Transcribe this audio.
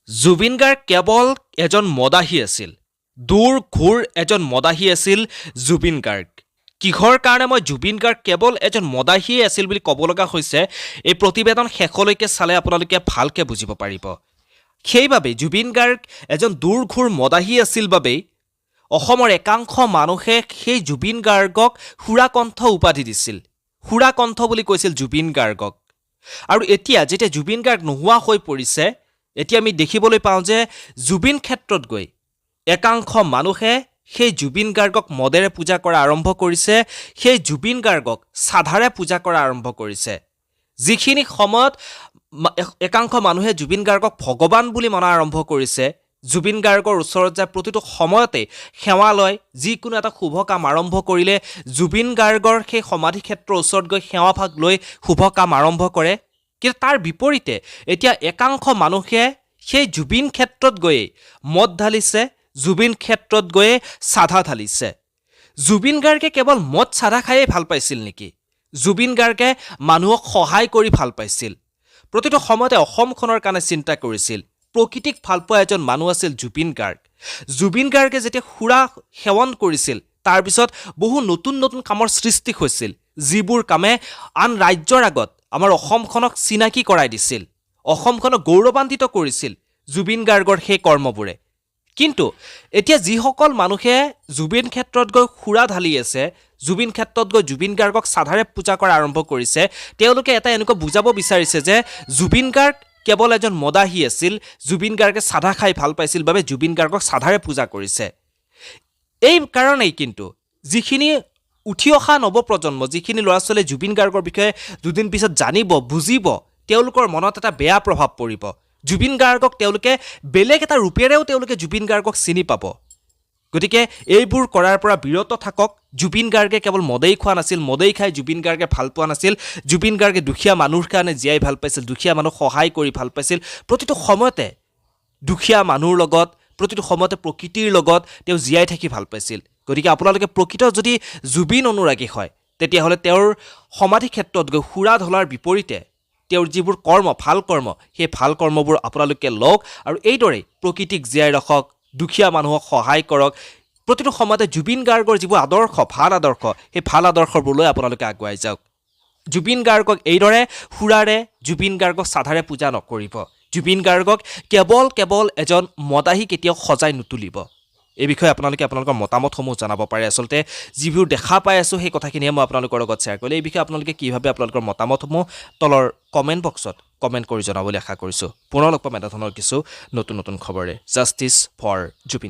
জুবিন গাৰ্গ কেৱল এজন মদাহী আছিল। দূৰ ঘূৰ এজন মদাহী আছিল জুবিন গাৰ্গ। কিহৰ কাৰণে মই জুবিন গাৰ্গ কেৱল এজন মদাহীয়ে আছিল বুলি ক'ব লগা হৈছে, এই প্ৰতিবেদন শেষলৈকে চালে আপোনালোকে ভালকৈ বুজিব পাৰিব। সেইবাবে জুবিন গাৰ্গ এজন দূৰ ঘূৰ মদাহী আছিল বাবেই অসমৰ একাংশ মানুহে সেই জুবিন গাৰ্গক সুৰাকণ্ঠ উপাধি দিছিল। সুৰাকণ্ঠ বুলি কৈছিল জুবিন গাৰ্গক। আৰু এতিয়া যেতিয়া জুবিন গাৰ্গ নোহোৱা হৈ পৰিছে, এতিয়া আমি দেখিবলৈ পাওঁ যে জুবিন ক্ষেত্ৰত গৈ একাংশ মানুহে সেই জুবিন গাৰ্গক মদেৰে পূজা কৰা আৰম্ভ কৰিছে, সেই জুবিন গাৰ্গক চাধাৰে পূজা কৰা আৰম্ভ কৰিছে। যিখিনি সময়ত একাংশ মানুহে জুবিন গাৰ্গক ভগৱান বুলি মনা আৰম্ভ কৰিছে, জুবিন গাৰ্গৰ ওচৰত যায় প্ৰতিটো সময়তে সেৱা লয়, যিকোনো এটা শুভ কাম আৰম্ভ কৰিলে জুবিন গাৰ্গৰ সেই সমাধি ক্ষেত্ৰৰ ওচৰত গৈ সেৱা ভাগ লৈ শুভ কাম আৰম্ভ কৰে। কিন্তু তাৰ বিপৰীতে এতিয়া একাংশ মানুহে সেই জুবিন ক্ষেত্ৰত গৈয়ে মদ ঢালিছে, জুবিন ক্ষেত্ৰত গৈয়ে চাধা ঢালিছে। জুবিন গাৰ্গে কেৱল মদ চাধা খায়েই ভাল পাইছিল নেকি? জুবিন গাৰ্গে মানুহক সহায় কৰি ভাল পাইছিল। প্ৰতিটো সময়তে অসমখনৰ কাৰণে চিন্তা কৰিছিল। প্ৰকৃতিক ভাল পোৱা এজন মানুহ আছিল জুবিন গাৰ্গ। জুবিন গাৰ্গে যেতিয়া সুৰা সেৱন কৰিছিল, তাৰপিছত বহু নতুন নতুন কামৰ সৃষ্টি হৈছিল, যিবোৰ কামে আন ৰাজ্যৰ আগত আমাৰ অসমখনক চিনাকি কৰাই দিছিল, অসমখনক গৌৰৱান্বিত কৰিছিল জুবিন গাৰ্গৰ সেই কৰ্মবোৰে। কিন্তু এতিয়া যিসকল মানুহে জুবিন ক্ষেত্ৰত গৈ সুৰা ঢালি আছে, জুবিন ক্ষেত্ৰত গৈ জুবিন গাৰ্গক চাধাৰে পূজা কৰা আৰম্ভ কৰিছে, তেওঁলোকে এটা এনেকুৱা বুজাব বিচাৰিছে যে জুবিন গাৰ্গ কেৱল এজন মদাহী আছিল, জুবিন গাৰ্গে চাধা খাই ভাল পাইছিল বাবে জুবিন গাৰ্গক চাধাৰে পূজা কৰিছে। এই কাৰণেই কিন্তু যিখিনি উঠি অহা নৱপ্ৰজন্ম, যিখিনি ল'ৰা ছোৱালীয়ে জুবিন গাৰ্গৰ বিষয়ে দুদিন পিছত জানিব, বুজিব, তেওঁলোকৰ মনত এটা বেয়া প্ৰভাৱ পৰিব। জুবিন গাৰ্গক তেওঁলোকে বেলেগ এটা ৰূপেৰেও তেওঁলোকে জুবিন গাৰ্গক চিনি পাব। গতিকে এইবোৰ কৰাৰ পৰা বিৰত থাকক। জুবিন গাৰ্গে কেৱল মদেই খোৱা নাছিল, মদেই খাই জুবিন গাৰ্গে ভাল পোৱা নাছিল। জুবিন গাৰ্গে দুখীয়া মানুহৰ কাৰণে জীয়াই ভাল পাইছিল, দুখীয়া মানুহক সহায় কৰি ভাল পাইছিল। প্ৰতিটো সময়তে দুখীয়া মানুহৰ লগত, প্ৰতিটো সময়তে প্ৰকৃতিৰ লগত তেওঁ জীয়াই থাকি ভাল পাইছিল। গতিকে আপোনালোকে প্ৰকৃত যদি জুবিন অনুৰাগী হয়, তেতিয়াহ'লে তেওঁৰ সমাধি ক্ষেত্ৰত গৈ সুৰা ঢলাৰ বিপৰীতে তেওঁৰ যিবোৰ কৰ্ম, ভাল কৰ্ম, সেই ভাল কৰ্মবোৰ আপোনালোকে লওক আৰু এইদৰেই প্ৰকৃতিক জীয়াই ৰাখক, দুখীয়া মানুহক সহায় কৰক। প্ৰতিটো সময়তে জুবিন গাৰ্গৰ যিবোৰ আদৰ্শ, ভাল আদৰ্শ, সেই ভাল আদৰ্শবোৰলৈ আপোনালোকে আগুৱাই যাওক। জুবিন গাৰ্গক এইদৰে সুৰাৰে, জুবিন গাৰ্গক চাধাৰে পূজা নকৰিব। জুবিন গাৰ্গক কেৱল এজন মদাহী কেতিয়াও সজাই নুতুলিব। এই বিষয়ে আপোনালোকে আপোনালোকৰ মতামতসমূহ জনাব পাৰে। আচলতে যিবোৰ দেখা পাই আছোঁ সেই কথাখিনিয়ে মই আপোনালোকৰ লগত শ্বেয়াৰ কৰিলোঁ। এই বিষয়ে আপোনালোকে কি ভাবে, আপোনালোকৰ মতামতসমূহ তলৰ কমেণ্ট বক্সত কমেণ্ট কৰি জনাবলৈ আশা কৰিছোঁ। পুনৰ লগ পাম এটা ধৰণৰ কিছু নতুন নতুন খবৰে। Justice for Zubeen.